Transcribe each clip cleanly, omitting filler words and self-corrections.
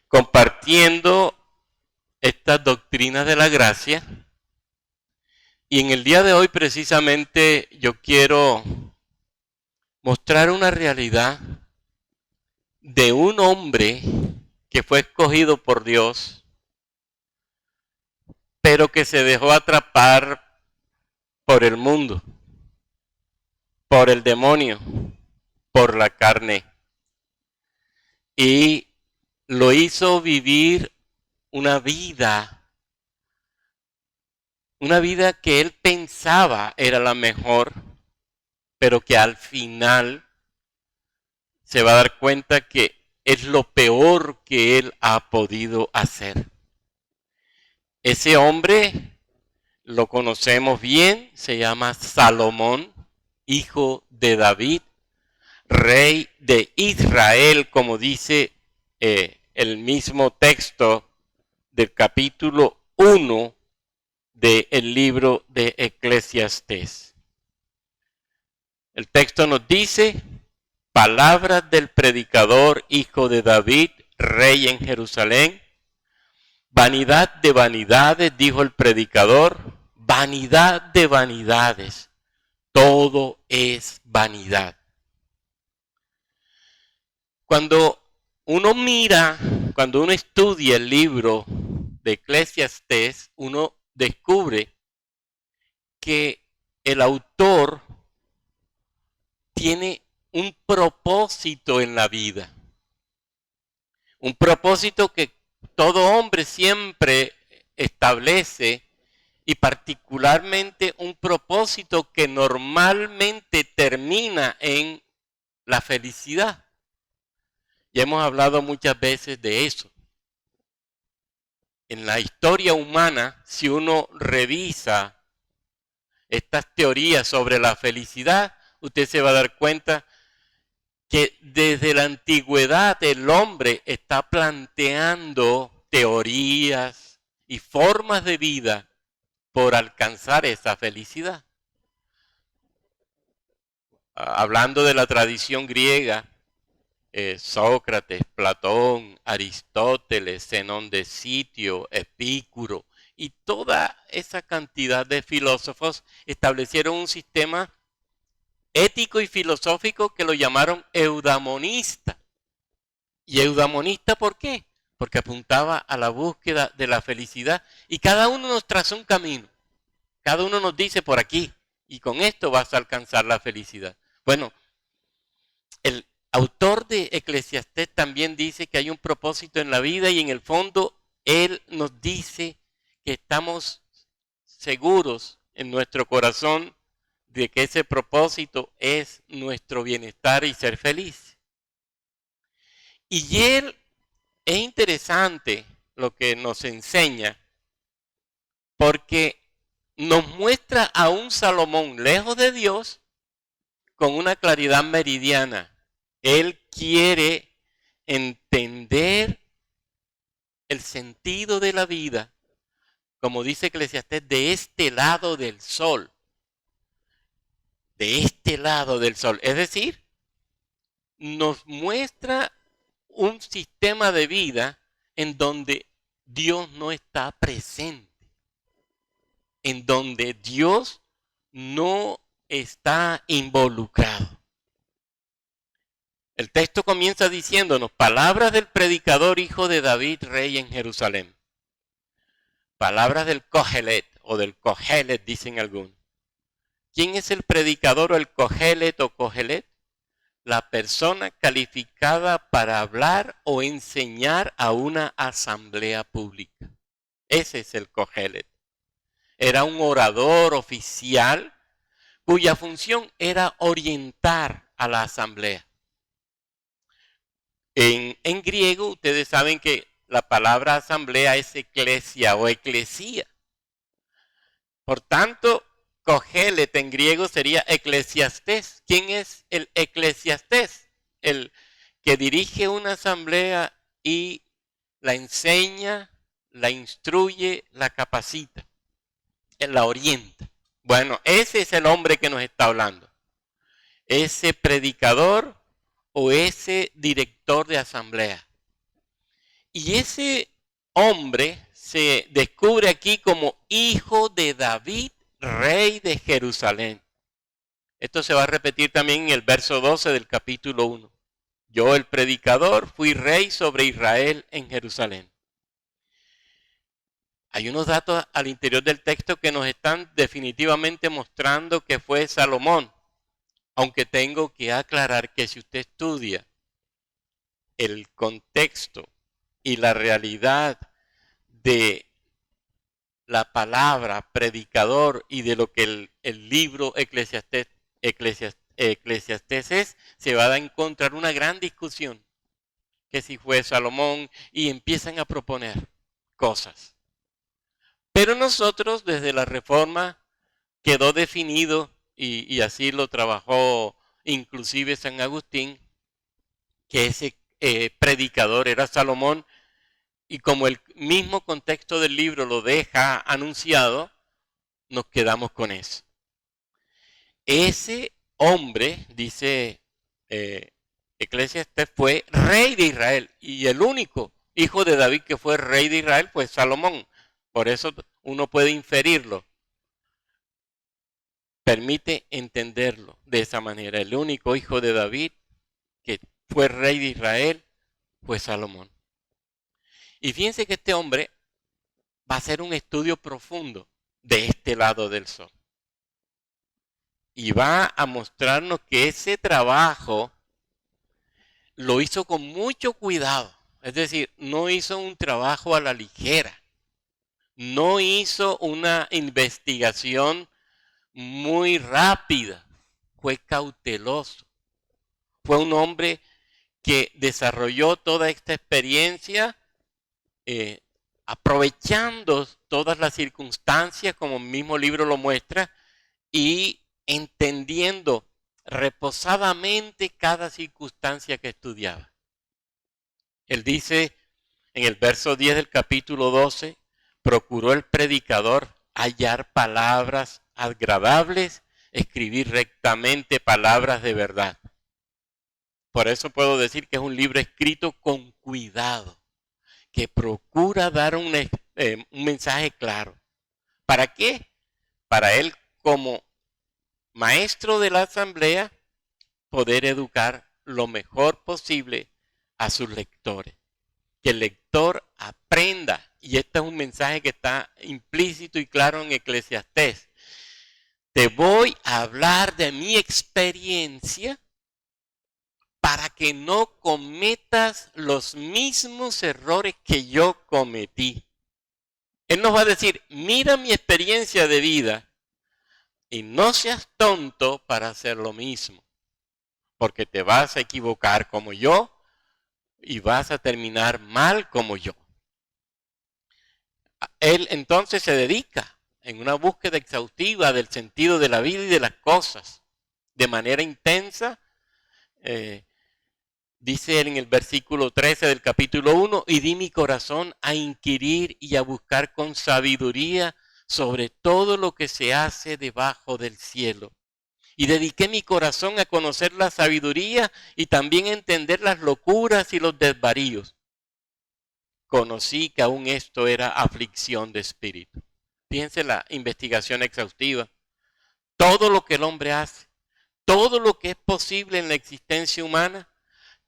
compartiendo estas doctrinas de la gracia. Y en el día de hoy precisamente yo quiero mostrar una realidad de un hombre que fue escogido por Dios, pero que se dejó atrapar por el mundo, por el demonio, por la carne. Y lo hizo vivir una vida que él pensaba era la mejor, pero que al final se va a dar cuenta que es lo peor que él ha podido hacer. Ese hombre lo conocemos bien, se llama Salomón, hijo de David, rey de Israel, como dice el mismo texto del capítulo 1 del libro de Eclesiastés. El texto nos dice: palabras del predicador, hijo de David, rey en Jerusalén. Vanidad de vanidades, dijo el predicador, vanidad de vanidades, todo es vanidad. Cuando uno estudia el libro de Eclesiastés, uno descubre que el autor tiene un propósito en la vida. Un propósito que todo hombre siempre establece, y particularmente un propósito que normalmente termina en la felicidad. Ya hemos hablado muchas veces de eso. En la historia humana, si uno revisa estas teorías sobre la felicidad, usted se va a dar cuenta que desde la antigüedad el hombre está planteando teorías y formas de vida por alcanzar esa felicidad. Hablando de la tradición griega, Sócrates, Platón, Aristóteles, Zenón de Sitio, Epicuro y toda esa cantidad de filósofos establecieron un sistema ético y filosófico que lo llamaron eudamonista. ¿Y eudamonista por qué? Porque apuntaba a la búsqueda de la felicidad y cada uno nos traza un camino. Cada uno nos dice por aquí y con esto vas a alcanzar la felicidad. Bueno, el autor de Eclesiastés también dice que hay un propósito en la vida y en el fondo él nos dice que estamos seguros en nuestro corazón de que ese propósito es nuestro bienestar y ser feliz. Y él es interesante lo que nos enseña porque nos muestra a un Salomón lejos de Dios con una claridad meridiana. Él quiere entender el sentido de la vida, como dice Eclesiastés, de este lado del sol. De este lado del sol. Es decir, nos muestra un sistema de vida en donde Dios no está presente. En donde Dios no está involucrado. El texto comienza diciéndonos: palabras del predicador, hijo de David, rey en Jerusalén. Palabras del Cogelet o del Cogelet, dicen algunos. ¿Quién es el predicador o el Cogelet o Cogelet? La persona calificada para hablar o enseñar a una asamblea pública. Ese es el Cogelet. Era un orador oficial cuya función era orientar a la asamblea. En griego, ustedes saben que la palabra asamblea es eclesia o eclesía. Por tanto, Cogelet en griego sería eclesiastés. ¿Quién es el eclesiastés? El que dirige una asamblea y la enseña, la instruye, la capacita, la orienta. Bueno, ese es el hombre que nos está hablando. Ese predicador o ese director de asamblea. Y ese hombre se descubre aquí como hijo de David, rey de Jerusalén. Esto se va a repetir también en el verso 12 del capítulo 1. Yo, el predicador, fui rey sobre Israel en Jerusalén. Hay unos datos al interior del texto que nos están definitivamente mostrando que fue Salomón. Aunque tengo que aclarar que si usted estudia el contexto y la realidad de la palabra predicador y de lo que el libro Eclesiastés es, se va a encontrar una gran discusión, que si fue Salomón, y empiezan a proponer cosas. Pero nosotros desde la Reforma quedó definido, y así lo trabajó inclusive San Agustín, que ese predicador era Salomón, y como el mismo contexto del libro lo deja anunciado, nos quedamos con eso. Ese hombre, dice Eclesiastés, fue rey de Israel, y el único hijo de David que fue rey de Israel fue Salomón. Por eso uno puede inferirlo. Permite entenderlo de esa manera. El único hijo de David que fue rey de Israel fue Salomón. Y fíjense que este hombre va a hacer un estudio profundo de este lado del sol. Y va a mostrarnos que ese trabajo lo hizo con mucho cuidado. Es decir, no hizo un trabajo a la ligera. No hizo una investigación muy rápida. Fue cauteloso. Fue un hombre que desarrolló toda esta experiencia aprovechando todas las circunstancias, como el mismo libro lo muestra, y entendiendo reposadamente cada circunstancia que estudiaba. Él dice en el verso 10 del capítulo 12, procuró el predicador hallar palabras agradables, escribir rectamente palabras de verdad. Por eso puedo decir que es un libro escrito con cuidado, que procura dar un mensaje claro. ¿Para qué? Para él, como maestro de la asamblea, poder educar lo mejor posible a sus lectores. Que el lector aprenda, y este es un mensaje que está implícito y claro en Eclesiastés. Te voy a hablar de mi experiencia para que no cometas los mismos errores que yo cometí. Él nos va a decir, mira mi experiencia de vida y no seas tonto para hacer lo mismo, porque te vas a equivocar como yo y vas a terminar mal como yo. Él entonces se dedica en una búsqueda exhaustiva del sentido de la vida y de las cosas, de manera intensa. Dice él en el versículo 13 del capítulo 1, y di mi corazón a inquirir y a buscar con sabiduría sobre todo lo que se hace debajo del cielo. Y dediqué mi corazón a conocer la sabiduría y también a entender las locuras y los desvaríos. Conocí que aún esto era aflicción de espíritu. Fíjense la investigación exhaustiva. Todo lo que el hombre hace, todo lo que es posible en la existencia humana,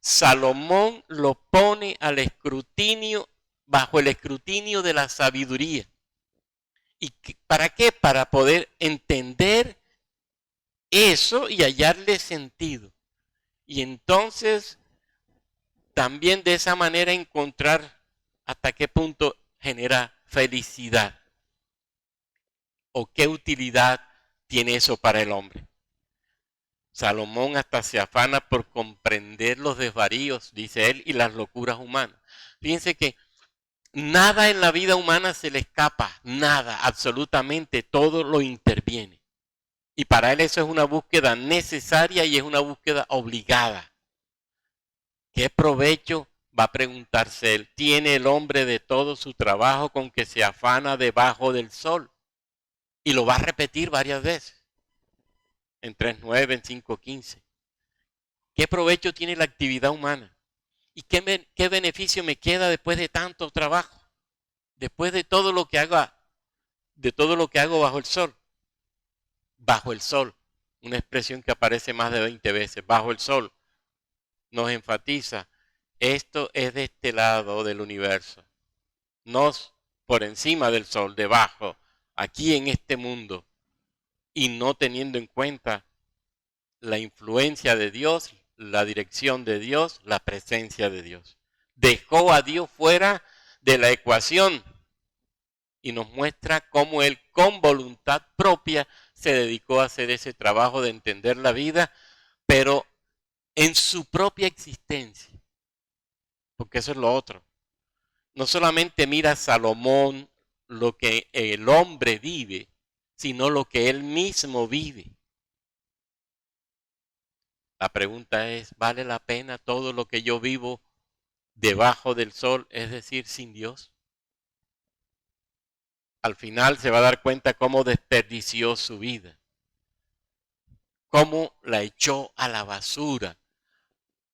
Salomón lo pone al escrutinio, bajo el escrutinio de la sabiduría. ¿Y para qué? Para poder entender eso y hallarle sentido. Y entonces también de esa manera encontrar hasta qué punto genera felicidad o qué utilidad tiene eso para el hombre. Salomón hasta se afana por comprender los desvaríos, dice él, y las locuras humanas. Fíjense que nada en la vida humana se le escapa, nada, absolutamente todo lo interviene. Y para él eso es una búsqueda necesaria y es una búsqueda obligada. ¿Qué provecho, va a preguntarse él, tiene el hombre de todo su trabajo con que se afana debajo del sol? Y lo va a repetir varias veces. En 3.9, en 5.15. ¿Qué provecho tiene la actividad humana? ¿Y qué beneficio me queda después de tanto trabajo? Después de todo lo que haga, de todo lo que hago bajo el sol. Bajo el sol, una expresión que aparece más de 20 veces. Bajo el sol nos enfatiza, esto es de este lado del universo. No por encima del sol, debajo, aquí en este mundo. Y no teniendo en cuenta la influencia de Dios, la dirección de Dios, la presencia de Dios. Dejó a Dios fuera de la ecuación y nos muestra cómo Él con voluntad propia se dedicó a hacer ese trabajo de entender la vida, pero en su propia existencia. Porque eso es lo otro. No solamente mira Salomón lo que el hombre vive, sino lo que él mismo vive. La pregunta es, ¿vale la pena todo lo que yo vivo debajo del sol, es decir, sin Dios? Al final se va a dar cuenta cómo desperdició su vida, cómo la echó a la basura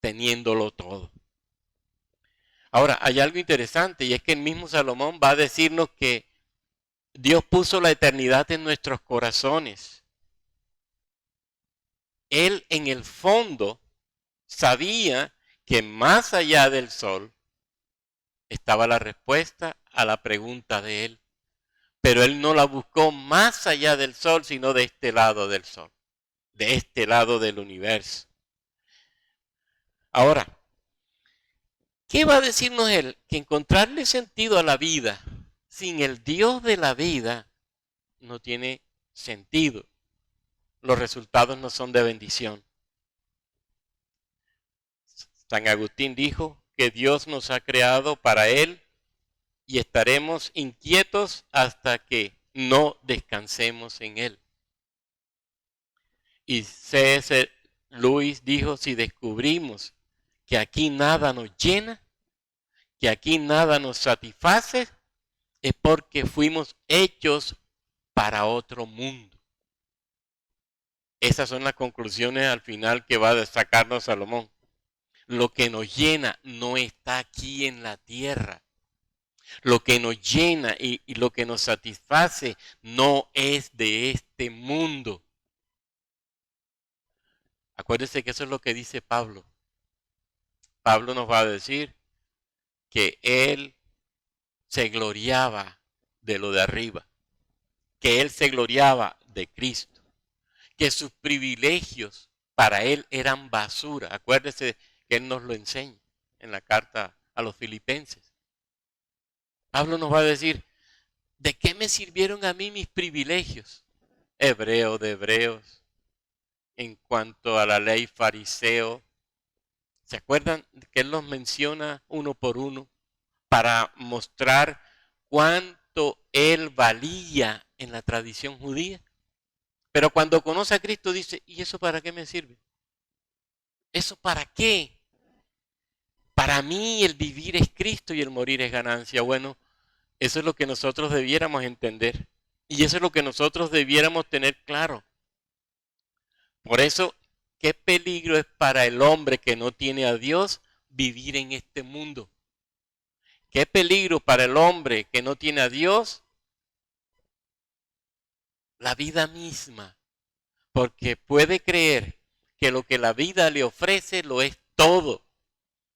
teniéndolo todo. Ahora, hay algo interesante y es que el mismo Salomón va a decirnos que Dios puso la eternidad en nuestros corazones. Él en el fondo sabía que más allá del sol estaba la respuesta a la pregunta de él. Pero él no la buscó más allá del sol, sino de este lado del sol, de este lado del universo. Ahora, ¿qué va a decirnos él? Que encontrarle sentido a la vida sin el Dios de la vida no tiene sentido. Los resultados no son de bendición. San Agustín dijo que Dios nos ha creado para Él y estaremos inquietos hasta que no descansemos en Él. Y C.S. Lewis dijo, si descubrimos que aquí nada nos llena, que aquí nada nos satisface, es porque fuimos hechos para otro mundo. Esas son las conclusiones al final que va a sacarnos Salomón. Lo que nos llena no está aquí en la tierra. Lo que nos llena y lo que nos satisface no es de este mundo. Acuérdense que eso es lo que dice Pablo. Pablo nos va a decir que él se gloriaba de lo de arriba, que él se gloriaba de Cristo, que sus privilegios para él eran basura. Acuérdese que él nos lo enseña en la carta a los filipenses. Pablo nos va a decir, ¿de qué me sirvieron a mí mis privilegios? Hebreo de hebreos, en cuanto a la ley fariseo. ¿Se acuerdan que él los menciona uno por uno para mostrar cuánto él valía en la tradición judía? Pero cuando conoce a Cristo dice, ¿y eso para qué me sirve? ¿Eso para qué? Para mí el vivir es Cristo y el morir es ganancia. Bueno, eso es lo que nosotros debiéramos entender. Y eso es lo que nosotros debiéramos tener claro. Por eso, qué peligro es para el hombre que no tiene a Dios vivir en este mundo. Qué peligro para el hombre que no tiene a Dios la vida misma. Porque puede creer que lo que la vida le ofrece lo es todo.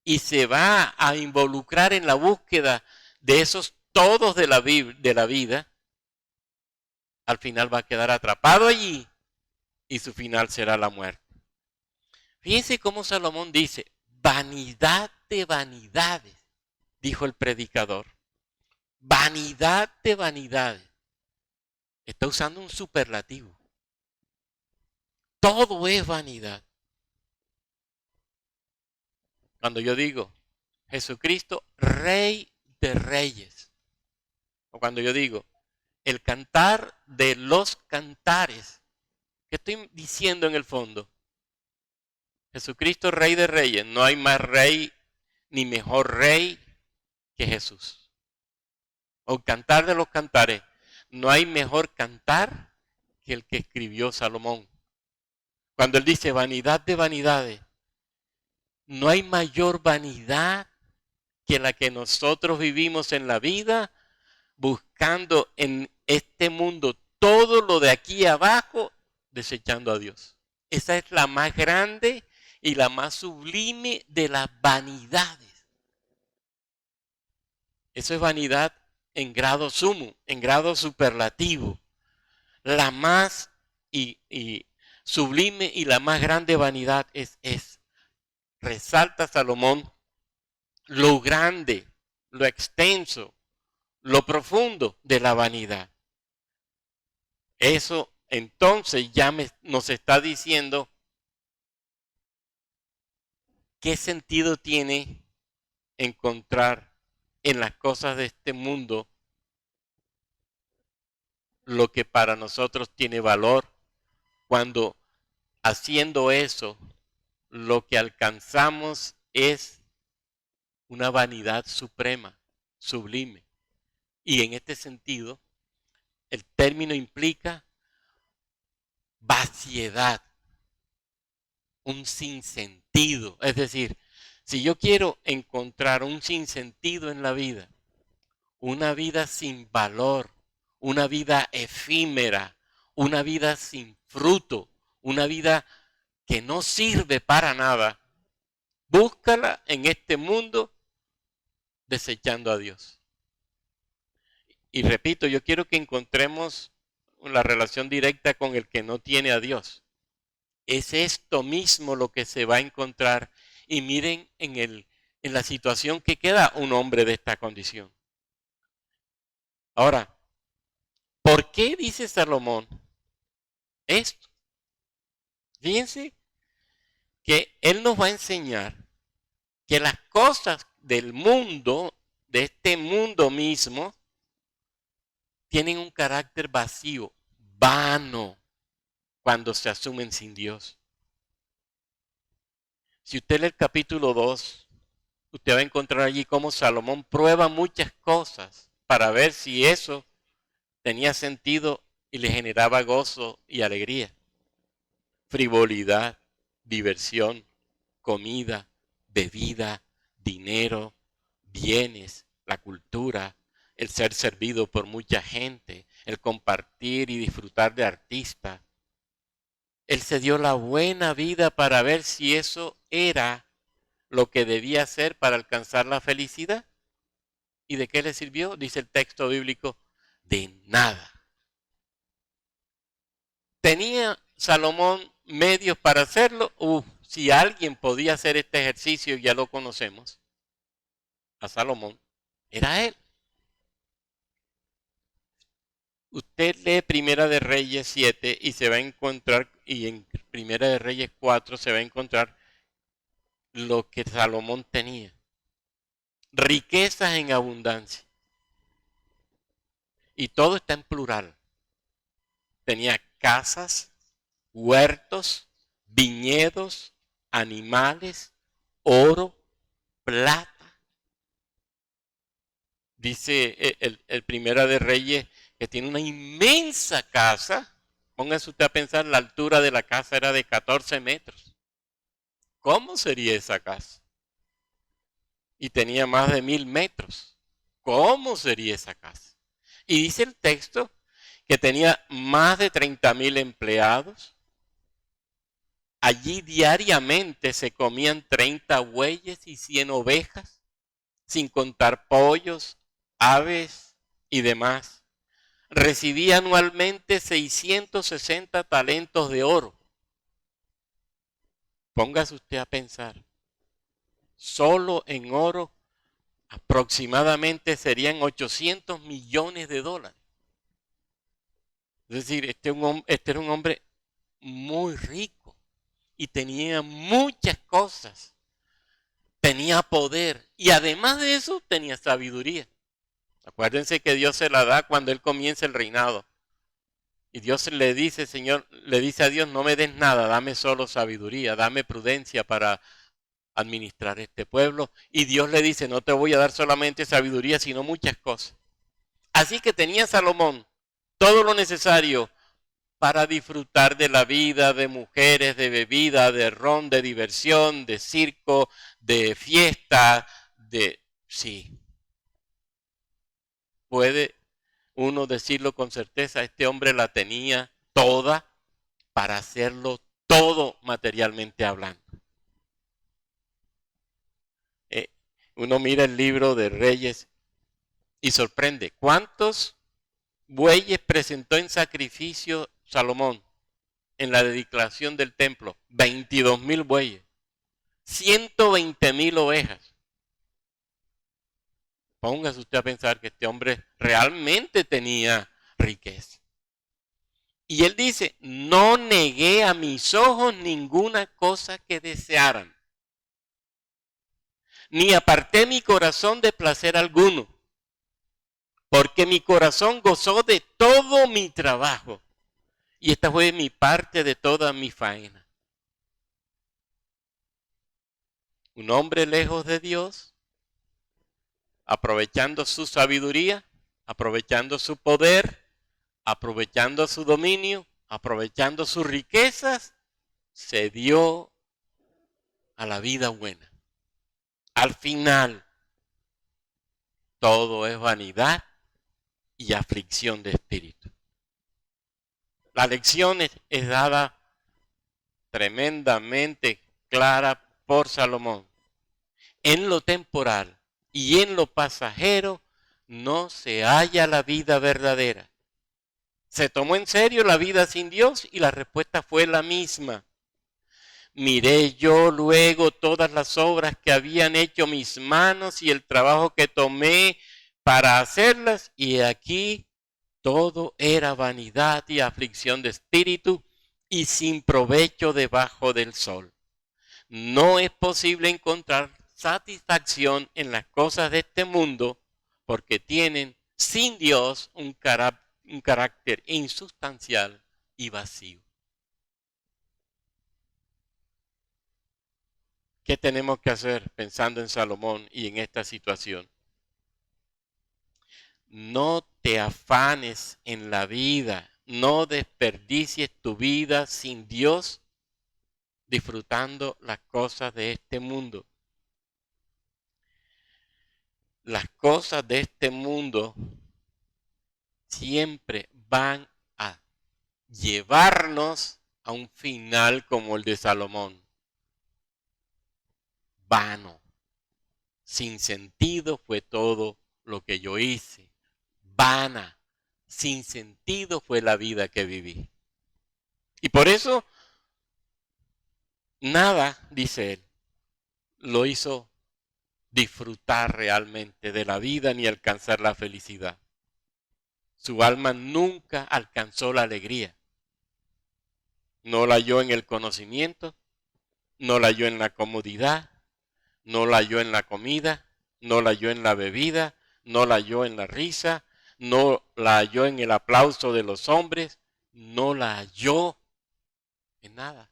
Y se va a involucrar en la búsqueda de esos todos de la vida. Al final va a quedar atrapado allí y su final será la muerte. Fíjense cómo Salomón dice, vanidad de vanidades, dijo el predicador. Vanidad de vanidades. Está usando un superlativo. Todo es vanidad. Cuando yo digo, Jesucristo, Rey de Reyes. O cuando yo digo, el cantar de los cantares. ¿Qué estoy diciendo en el fondo? Jesucristo, Rey de Reyes. No hay más rey ni mejor rey que Jesús. O cantar de los cantares. No hay mejor cantar que el que escribió Salomón. Cuando él dice vanidad de vanidades, No hay mayor vanidad que la que nosotros vivimos en la vida, buscando en este mundo todo lo de aquí abajo, desechando a Dios. Esa es la más grande y la más sublime de las vanidades. Eso es vanidad en grado sumo, en grado superlativo. La más y sublime y la más grande vanidad resalta Salomón, lo grande, lo extenso, lo profundo de la vanidad. Eso entonces ya nos está diciendo qué sentido tiene encontrar en las cosas de este mundo lo que para nosotros tiene valor, cuando haciendo eso lo que alcanzamos es una vanidad suprema, sublime. Y en este sentido, el término implica vaciedad, un sinsentido. Es decir, si yo quiero encontrar un sinsentido en la vida, una vida sin valor, una vida efímera, una vida sin fruto, una vida que no sirve para nada, búscala en este mundo desechando a Dios. Y repito, yo quiero que encontremos la relación directa con el que no tiene a Dios. Es esto mismo lo que se va a encontrar. Y miren en la situación que queda un hombre de esta condición. Ahora, ¿por qué dice Salomón esto? Fíjense que él nos va a enseñar que las cosas del mundo, de este mundo mismo, tienen un carácter vacío, vano, cuando se asumen sin Dios. Si usted lee el capítulo 2, usted va a encontrar allí cómo Salomón prueba muchas cosas para ver si eso tenía sentido y le generaba gozo y alegría. Frivolidad, diversión, comida, bebida, dinero, bienes, la cultura, el ser servido por mucha gente, el compartir y disfrutar de artistas. Él se dio la buena vida para ver si eso era lo que debía hacer para alcanzar la felicidad. ¿Y de qué le sirvió? Dice el texto bíblico, de nada. ¿Tenía Salomón medios para hacerlo? Si alguien podía hacer este ejercicio, ya lo conocemos, a Salomón, era él. Usted lee Primera de Reyes 7 y se va a encontrar, y en Primera de Reyes 4 se va a encontrar lo que Salomón tenía. Riquezas en abundancia. Y todo está en plural. Tenía casas, huertos, viñedos, animales, oro, plata. Dice el Primera de Reyes que tiene una inmensa casa. Póngase usted a pensar, la altura de la casa era de 14 metros. ¿Cómo sería esa casa? Y tenía más de 1000 metros. ¿Cómo sería esa casa? Y dice el texto que tenía más de 30,000 empleados. Allí diariamente se comían 30 bueyes y 100 ovejas, sin contar pollos, aves y demás. Recibía anualmente 660 talentos de oro. Póngase usted a pensar, solo en oro aproximadamente serían 800 millones de dólares. Es decir, este era un hombre muy rico y tenía muchas cosas. Tenía poder y además de eso tenía sabiduría. Acuérdense que Dios se la da cuando Él comienza el reinado. Y Dios le dice, Señor, le dice a Dios, no me des nada, dame solo sabiduría, dame prudencia para administrar este pueblo. Y Dios le dice, no te voy a dar solamente sabiduría, sino muchas cosas. Así que tenía Salomón todo lo necesario para disfrutar de la vida, de mujeres, de bebida, de ron, de diversión, de circo, de fiesta, sí. Puede uno decirlo con certeza, este hombre la tenía toda para hacerlo todo materialmente hablando. Uno mira el libro de Reyes y sorprende. ¿Cuántos bueyes presentó en sacrificio Salomón en la dedicación del templo? 22,000 bueyes. 120,000 ovejas. Póngase usted a pensar que este hombre realmente tenía riqueza. Y él dice, no negué a mis ojos ninguna cosa que desearan, ni aparté mi corazón de placer alguno, porque mi corazón gozó de todo mi trabajo, y esta fue mi parte de toda mi faena. Un hombre lejos de Dios, aprovechando su sabiduría, aprovechando su poder, aprovechando su dominio, aprovechando sus riquezas, se dio a la vida buena. Al final, todo es vanidad y aflicción de espíritu. La lección es dada tremendamente clara por Salomón. En lo temporal y en lo pasajero no se halla la vida verdadera. Se tomó en serio la vida sin Dios y la respuesta fue la misma. Miré yo luego todas las obras que habían hecho mis manos y el trabajo que tomé para hacerlas, y aquí todo era vanidad y aflicción de espíritu y sin provecho debajo del sol. No es posible encontrar satisfacción en las cosas de este mundo porque tienen sin Dios un carácter insustancial y vacío. ¿Qué tenemos que hacer pensando en Salomón y en esta situación? No te afanes en la vida, no desperdicies tu vida sin Dios disfrutando las cosas de este mundo. Las cosas de este mundo siempre van a llevarnos a un final como el de Salomón. Vano, sin sentido fue todo lo que yo hice. Vana, sin sentido fue la vida que viví. Y por eso, nada, dice él, lo hizo disfrutar realmente de la vida ni alcanzar la felicidad. Su alma nunca alcanzó la alegría. No la halló en el conocimiento, no la halló en la comodidad, no la halló en la comida, no la halló en la bebida, no la halló en la risa, no la halló en el aplauso de los hombres, no la halló en nada.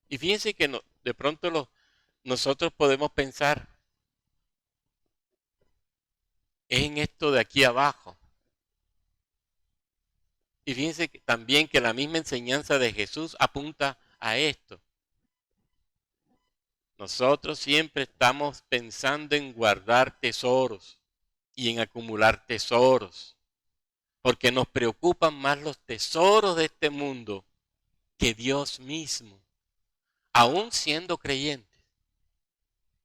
Y fíjense que de pronto nosotros podemos pensar en esto de aquí abajo. Y fíjense también que la misma enseñanza de Jesús apunta a esto. Nosotros siempre estamos pensando en guardar tesoros y en acumular tesoros, porque nos preocupan más los tesoros de este mundo que Dios mismo, aún siendo creyentes,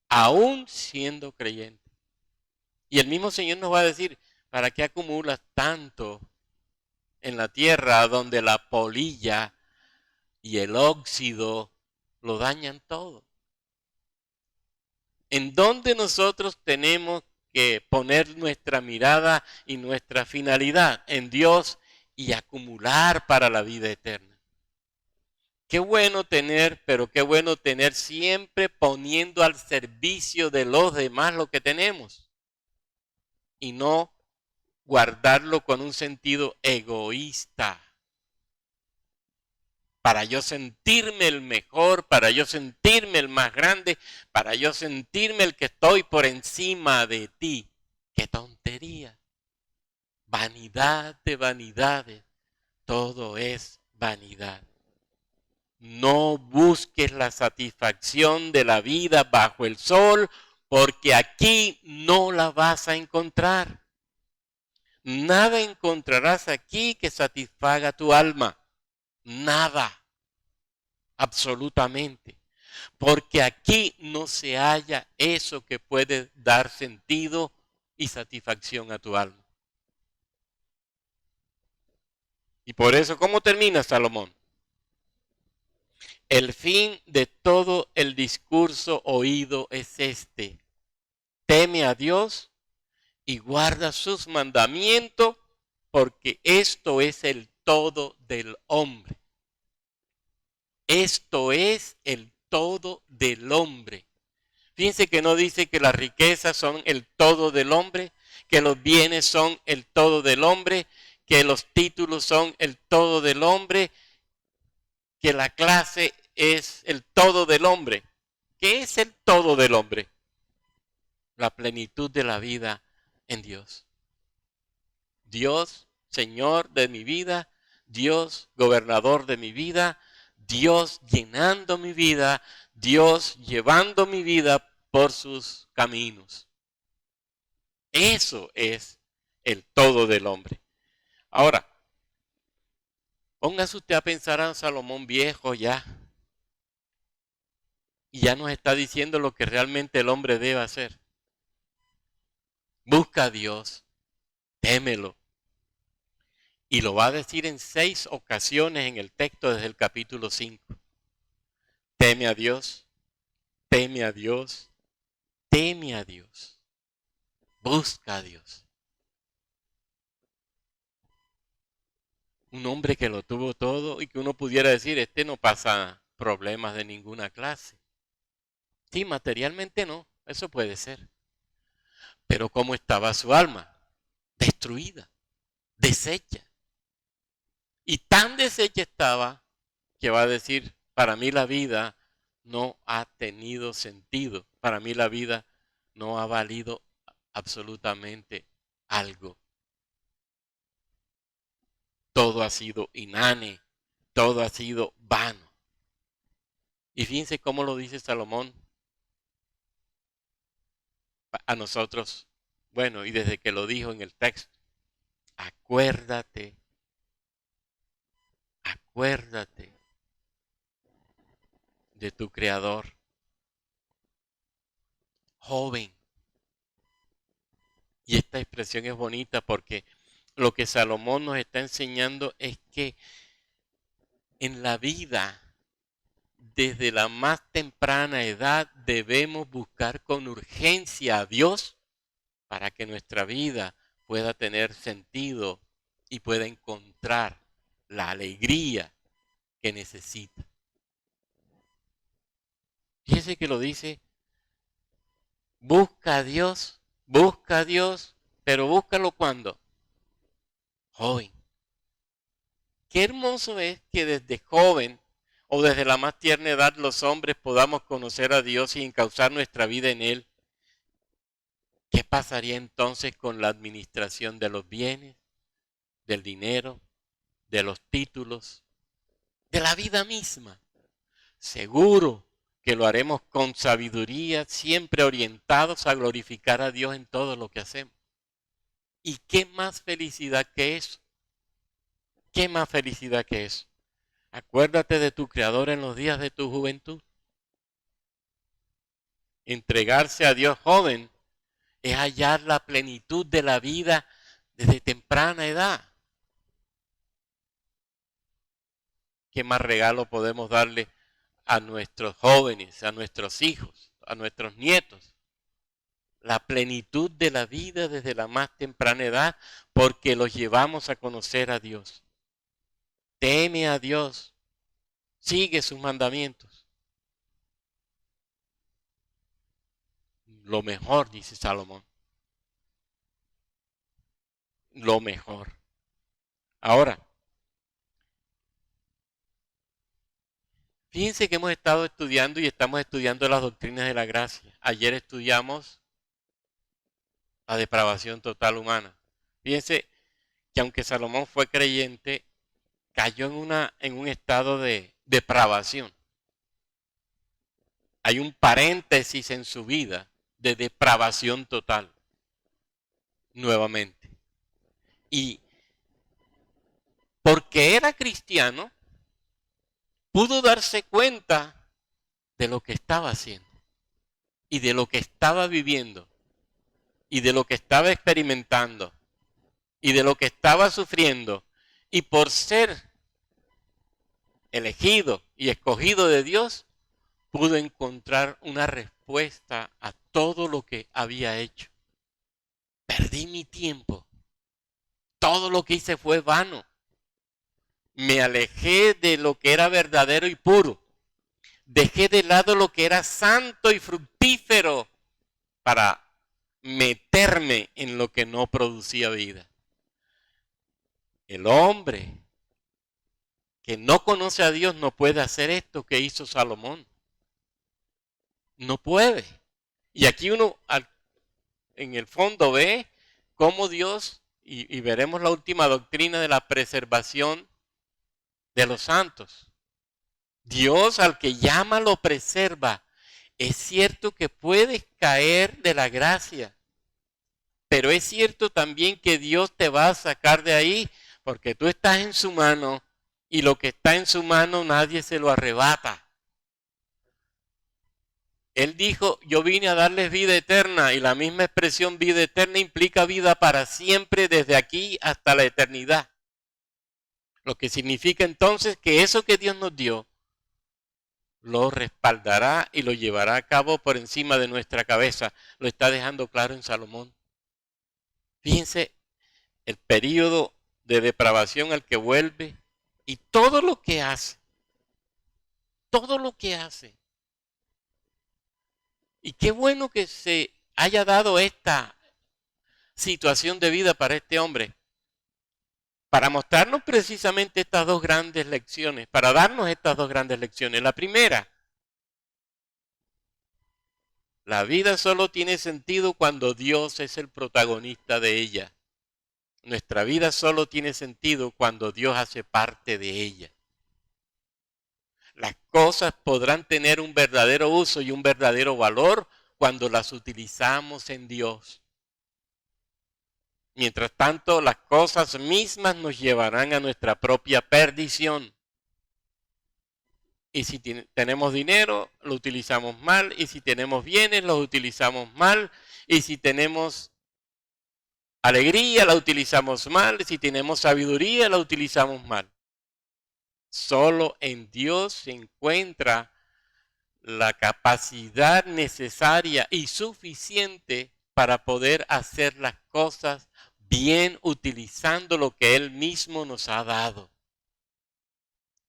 aún siendo creyentes. Y el mismo Señor nos va a decir, ¿para qué acumulas tanto en la tierra donde la polilla y el óxido lo dañan todo? ¿En dónde nosotros tenemos que poner nuestra mirada y nuestra finalidad? En Dios y acumular para la vida eterna. Qué bueno tener, pero qué bueno tener siempre poniendo al servicio de los demás lo que tenemos. Y no guardarlo con un sentido egoísta. Para yo sentirme el mejor, para yo sentirme el más grande, para yo sentirme el que estoy por encima de ti. ¡Qué tontería! vanidad de vanidades, todo es vanidad. No busques la satisfacción de la vida bajo el sol, porque aquí no la vas a encontrar. Nada encontrarás aquí que satisfaga tu alma. Nada. Absolutamente. Porque aquí no se halla eso que puede dar sentido y satisfacción a tu alma. Y por eso, ¿cómo termina Salomón? El fin de todo el discurso oído es este: teme a Dios y guarda sus mandamientos, porque esto es el todo del hombre. Esto es el todo del hombre. Fíjense que no dice que las riquezas son el todo del hombre, que los bienes son el todo del hombre, que los títulos son el todo del hombre, que la clase es el todo del hombre. ¿Qué es el todo del hombre? La plenitud de la vida en Dios. Dios, Señor de mi vida, Dios, gobernador de mi vida, Dios llenando mi vida, Dios llevando mi vida por sus caminos. Eso es el todo del hombre. Ahora, póngase usted a pensar a Salomón viejo ya. Y ya nos está diciendo lo que realmente el hombre debe hacer. Busca a Dios, témelo. Y lo va a decir en 6 ocasiones en el texto desde el capítulo 5. Teme a Dios, teme a Dios, teme a Dios. Busca a Dios. Un hombre que lo tuvo todo y que uno pudiera decir, este no pasa problemas de ninguna clase. Sí, materialmente no, eso puede ser. Pero ¿cómo estaba su alma? Destruida, deshecha. Y tan deshecha estaba que va a decir, para mí la vida no ha tenido sentido. Para mí la vida no ha valido absolutamente algo. Todo ha sido inane, todo ha sido vano. Y fíjense cómo lo dice Salomón a nosotros. Bueno, y desde que lo dijo en el texto, acuérdate, acuérdate de tu Creador. Joven. Y esta expresión es bonita porque lo que Salomón nos está enseñando es que en la vida, desde la más temprana edad, debemos buscar con urgencia a Dios para que nuestra vida pueda tener sentido y pueda encontrar la alegría que necesita. Fíjese que lo dice, busca a Dios, pero búscalo cuando, joven. Qué hermoso es que desde joven o desde la más tierna edad los hombres podamos conocer a Dios y encauzar nuestra vida en Él. ¿Qué pasaría entonces con la administración de los bienes, del dinero, de los títulos, de la vida misma? Seguro que lo haremos con sabiduría, siempre orientados a glorificar a Dios en todo lo que hacemos. ¿Y qué más felicidad que eso? ¿Qué más felicidad que eso? Acuérdate de tu Creador en los días de tu juventud. Entregarse a Dios joven es hallar la plenitud de la vida desde temprana edad. ¿Qué más regalo podemos darle a nuestros jóvenes, a nuestros hijos, a nuestros nietos? La plenitud de la vida desde la más temprana edad, porque los llevamos a conocer a Dios. Teme a Dios, sigue sus mandamientos. Lo mejor, dice Salomón. Lo mejor. Ahora, fíjense que hemos estado estudiando y estamos estudiando las doctrinas de la gracia. Ayer estudiamos la depravación total humana. Fíjense, que aunque Salomón fue creyente, cayó en un estado de depravación. Hay un paréntesis en su vida de depravación total, nuevamente. Y porque era cristiano, pudo darse cuenta de lo que estaba haciendo y de lo que estaba viviendo y de lo que estaba experimentando y de lo que estaba sufriendo. Y por ser elegido y escogido de Dios, pudo encontrar una respuesta a todo lo que había hecho. Perdí mi tiempo. Todo lo que hice fue vano. Me alejé de lo que era verdadero y puro. Dejé de lado lo que era santo y fructífero para meterme en lo que no producía vida. El hombre que no conoce a Dios no puede hacer esto que hizo Salomón. No puede. Y aquí uno en el fondo ve cómo Dios, y veremos la última doctrina de la preservación de los santos. Dios al que llama lo preserva. Es cierto que puedes caer de la gracia, pero es cierto también que Dios te va a sacar de ahí porque tú estás en su mano y lo que está en su mano nadie se lo arrebata. Él dijo, yo vine a darles vida eterna y la misma expresión vida eterna implica vida para siempre desde aquí hasta la eternidad. Lo que significa entonces que eso que Dios nos dio lo respaldará y lo llevará a cabo por encima de nuestra cabeza. Lo está dejando claro en Salomón. Fíjense el periodo de depravación al que vuelve y todo lo que hace. Todo lo que hace. Y qué bueno que se haya dado esta situación de vida para este hombre. Para mostrarnos precisamente estas dos grandes lecciones, para darnos estas dos grandes lecciones. La primera, la vida solo tiene sentido cuando Dios es el protagonista de ella. Nuestra vida solo tiene sentido cuando Dios hace parte de ella. Las cosas podrán tener un verdadero uso y un verdadero valor cuando las utilizamos en Dios. Mientras tanto, las cosas mismas nos llevarán a nuestra propia perdición. Y si tenemos dinero, lo utilizamos mal. Y si tenemos bienes, los utilizamos mal. Y si tenemos alegría, la utilizamos mal. Y si tenemos sabiduría, la utilizamos mal. Solo en Dios se encuentra la capacidad necesaria y suficiente para poder hacer las cosas bien utilizando lo que Él mismo nos ha dado.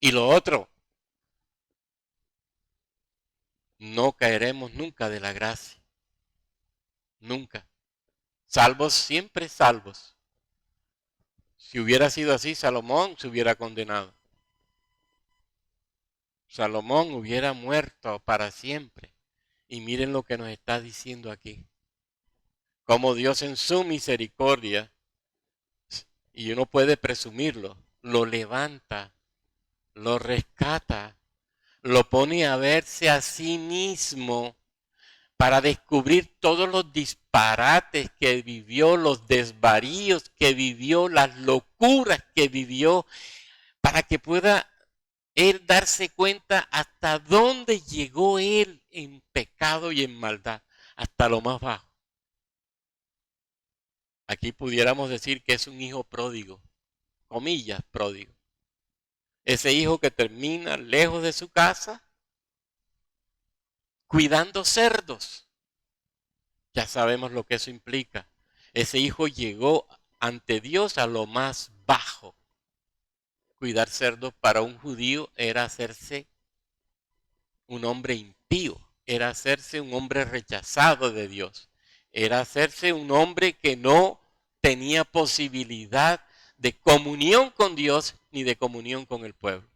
Y lo otro, no caeremos nunca de la gracia. Nunca. Salvos, siempre salvos. Si hubiera sido así, Salomón se hubiera condenado. Salomón hubiera muerto para siempre. Y miren lo que nos está diciendo aquí. Como Dios en su misericordia, y uno puede presumirlo, lo levanta, lo rescata, lo pone a verse a sí mismo para descubrir todos los disparates que vivió, los desvaríos que vivió, las locuras que vivió, para que pueda él darse cuenta hasta dónde llegó él en pecado y en maldad, hasta lo más bajo. Aquí pudiéramos decir que es un hijo pródigo, comillas, pródigo. Ese hijo que termina lejos de su casa, cuidando cerdos. Ya sabemos lo que eso implica. Ese hijo llegó ante Dios a lo más bajo. Cuidar cerdos para un judío era hacerse un hombre impío, era hacerse un hombre rechazado de Dios, era hacerse un hombre que no tenía posibilidad de comunión con Dios ni de comunión con el pueblo.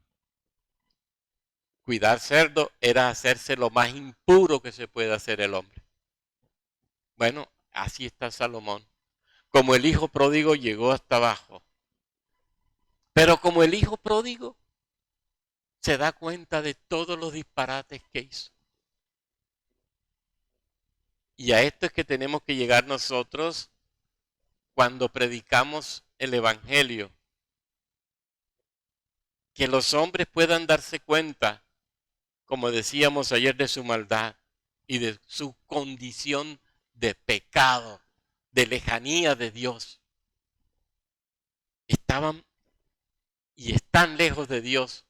Cuidar cerdo era hacerse lo más impuro que se puede hacer el hombre. Bueno, así está Salomón. Como el hijo pródigo llegó hasta abajo, Pero como el hijo pródigo se da cuenta de todos los disparates que hizo. Y a esto es que tenemos que llegar nosotros cuando predicamos el Evangelio. Que los hombres puedan darse cuenta, como decíamos ayer, de su maldad y de su condición de pecado, de lejanía de Dios. Estaban y están lejos de Dios.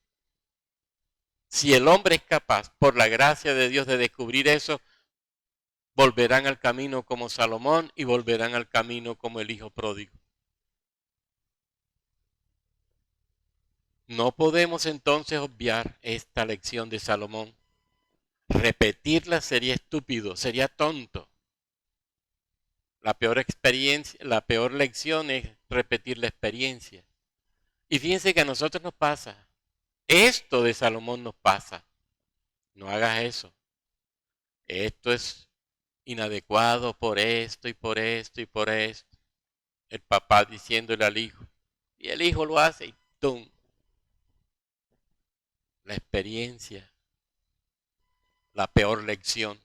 Si el hombre es capaz, por la gracia de Dios, de descubrir eso, volverán al camino como Salomón y volverán al camino como el hijo pródigo. No podemos entonces obviar esta lección de Salomón. Repetirla sería estúpido, sería tonto. La peor experiencia, la peor lección es repetir la experiencia. Y fíjense que a nosotros nos pasa. Esto de Salomón nos pasa. No hagas eso. Esto es inadecuado por esto y por esto y por esto. El papá diciéndole al hijo. Y el hijo lo hace y ¡tum! La experiencia. La peor lección.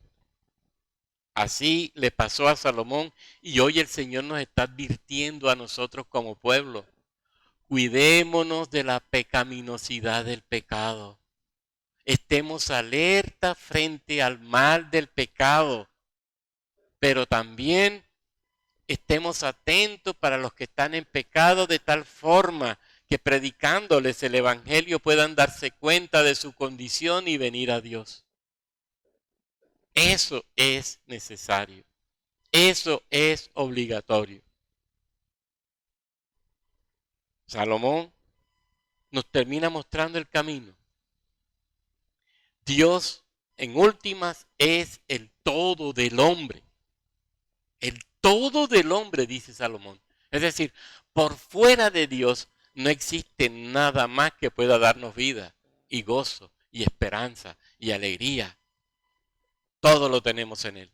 Así le pasó a Salomón y hoy el Señor nos está advirtiendo a nosotros como pueblo. Cuidémonos de la pecaminosidad del pecado. Estemos alerta frente al mal del pecado, pero también estemos atentos para los que están en pecado de tal forma que predicándoles el Evangelio puedan darse cuenta de su condición y venir a Dios. Eso es necesario. Eso es obligatorio. Salomón nos termina mostrando el camino. Dios, en últimas, es el todo del hombre. El todo del hombre, dice Salomón. Es decir, por fuera de Dios no existe nada más que pueda darnos vida y gozo y esperanza y alegría. Todo lo tenemos en Él.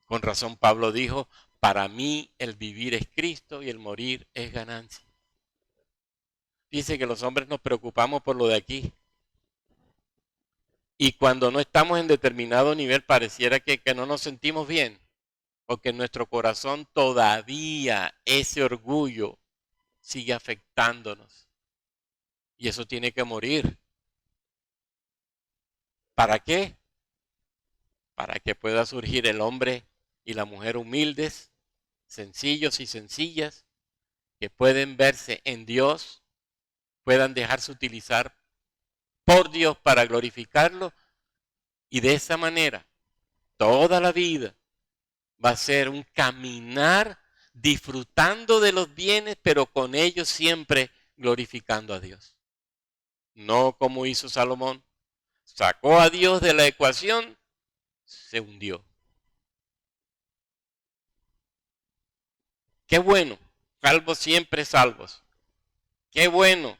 Con razón Pablo dijo, para mí el vivir es Cristo y el morir es ganancia. Dice que los hombres nos preocupamos por lo de aquí. Y cuando no estamos en determinado nivel pareciera que no nos sentimos bien. Porque en nuestro corazón todavía ese orgullo sigue afectándonos. Y eso tiene que morir. ¿Para qué? Para que pueda surgir el hombre y la mujer humildes, sencillos y sencillas, que pueden verse en Dios, puedan dejarse utilizar por Dios para glorificarlo, y de esa manera toda la vida va a ser un caminar disfrutando de los bienes, pero con ellos siempre glorificando a Dios. No como hizo Salomón, sacó a Dios de la ecuación, se hundió. Qué bueno, salvos siempre salvos. Qué bueno.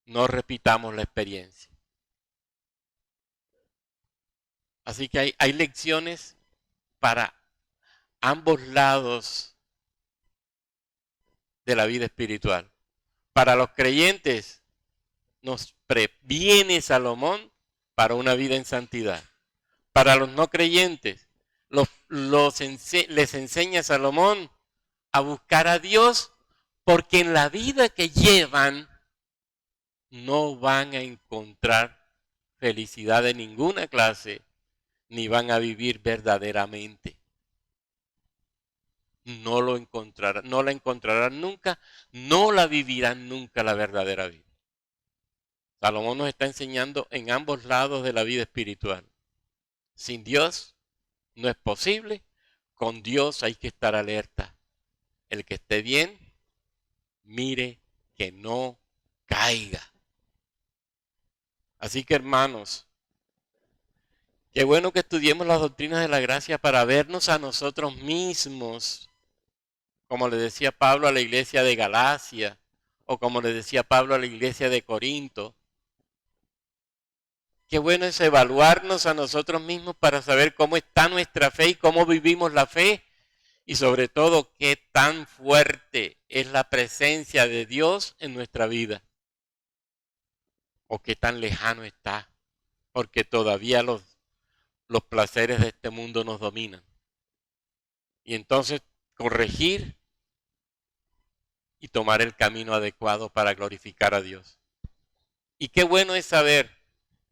No repitamos la experiencia. Así que hay lecciones para ambos lados de la vida espiritual. Para los creyentes nos previene Salomón para una vida en santidad. Para los no creyentes les enseña Salomón a buscar a Dios porque en la vida que llevan no van a encontrar felicidad de ninguna clase ni van a vivir verdaderamente. No la encontrarán nunca, no la vivirán nunca la verdadera vida. Salomón nos está enseñando en ambos lados de la vida espiritual. Sin Dios no es posible, con Dios hay que estar alerta. El que esté bien, mire que no caiga. Así que hermanos, qué bueno que estudiemos las doctrinas de la gracia para vernos a nosotros mismos, como le decía Pablo a la iglesia de Galacia, o como le decía Pablo a la iglesia de Corinto. Qué bueno es evaluarnos a nosotros mismos para saber cómo está nuestra fe y cómo vivimos la fe Y sobre todo, qué tan fuerte es la presencia de Dios en nuestra vida. O qué tan lejano está. Porque todavía los placeres de este mundo nos dominan. Y entonces corregir y tomar el camino adecuado para glorificar a Dios. Y qué bueno es saber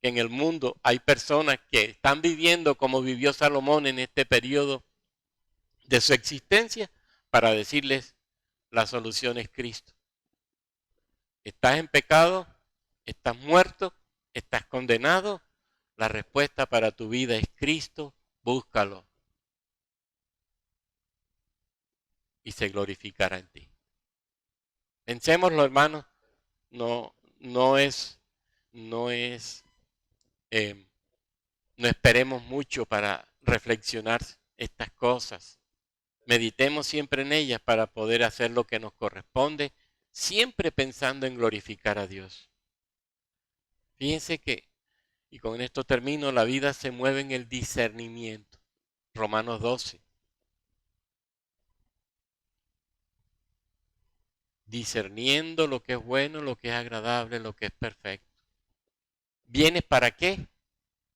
que en el mundo hay personas que están viviendo como vivió Salomón en este periodo de su existencia para decirles la solución es Cristo. ¿Estás en pecado? ¿Estás muerto? ¿Estás condenado? La respuesta para tu vida es Cristo, búscalo y se glorificará en ti. Pensémoslo, hermanos, no esperemos mucho para reflexionar estas cosas. Meditemos siempre en ellas para poder hacer lo que nos corresponde, siempre pensando en glorificar a Dios. Fíjense que, y con esto termino, la vida se mueve en el discernimiento. Romanos 12. Discerniendo lo que es bueno, lo que es agradable, lo que es perfecto. ¿Vienes para qué?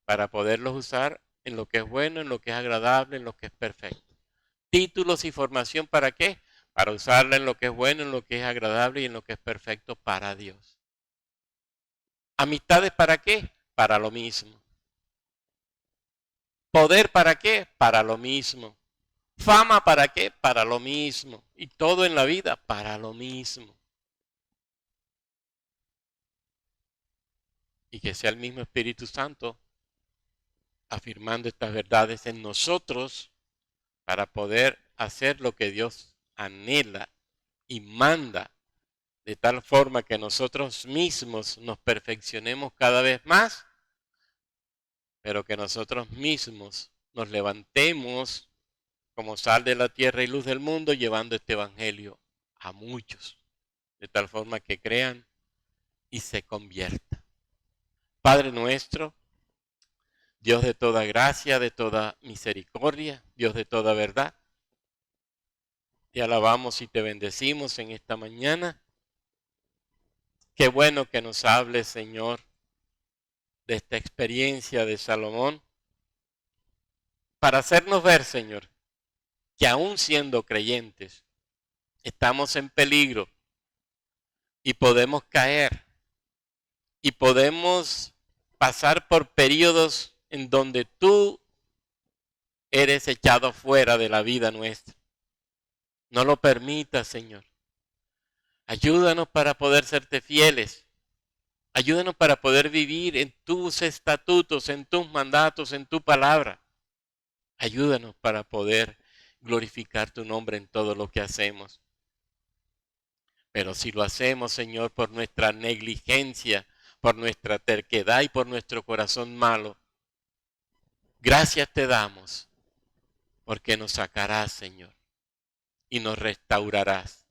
Para poderlos usar en lo que es bueno, en lo que es agradable, en lo que es perfecto. Títulos y formación, ¿para qué? Para usarla en lo que es bueno, en lo que es agradable y en lo que es perfecto para Dios. ¿Amistades para qué? Para lo mismo. ¿Poder para qué? Para lo mismo. ¿Fama para qué? Para lo mismo. Y todo en la vida para lo mismo. Y que sea el mismo Espíritu Santo afirmando estas verdades en nosotros para poder hacer lo que Dios anhela y manda, de tal forma que nosotros mismos nos perfeccionemos cada vez más, pero que nosotros mismos nos levantemos como sal de la tierra y luz del mundo, llevando este evangelio a muchos, de tal forma que crean y se conviertan. Padre nuestro, Dios de toda gracia, de toda misericordia, Dios de toda verdad, te alabamos y te bendecimos en esta mañana. Qué bueno que nos hables, Señor, de esta experiencia de Salomón, para hacernos ver, Señor, que aún siendo creyentes, estamos en peligro y podemos caer y podemos pasar por periodos en donde tú eres echado fuera de la vida nuestra. No lo permitas, Señor. Ayúdanos para poder serte fieles. Ayúdanos para poder vivir en tus estatutos, en tus mandatos, en tu palabra. Ayúdanos para poder glorificar tu nombre en todo lo que hacemos. Pero si lo hacemos, Señor, por nuestra negligencia, por nuestra terquedad y por nuestro corazón malo, gracias te damos, porque nos sacarás, Señor, y nos restaurarás.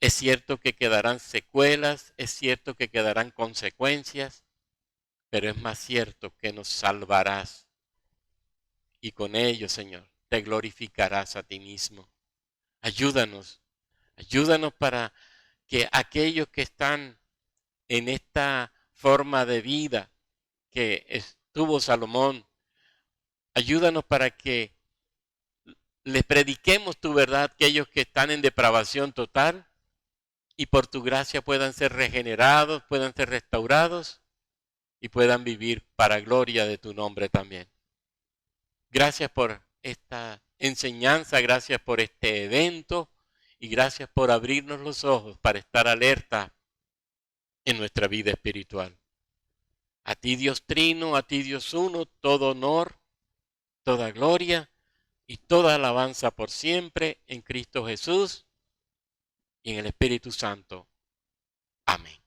Es cierto que quedarán secuelas, es cierto que quedarán consecuencias, pero es más cierto que nos salvarás. Y con ello, Señor, te glorificarás a ti mismo. Ayúdanos, ayúdanos para que aquellos que están en esta forma de vida que estuvo Salomón, ayúdanos para que les prediquemos tu verdad a aquellos que están en depravación total y por tu gracia puedan ser regenerados, puedan ser restaurados y puedan vivir para gloria de tu nombre también. Gracias por esta enseñanza, gracias por este evento y gracias por abrirnos los ojos para estar alerta en nuestra vida espiritual. A ti Dios Trino, a ti Dios Uno, todo honor, toda gloria y toda alabanza por siempre en Cristo Jesús y en el Espíritu Santo. Amén.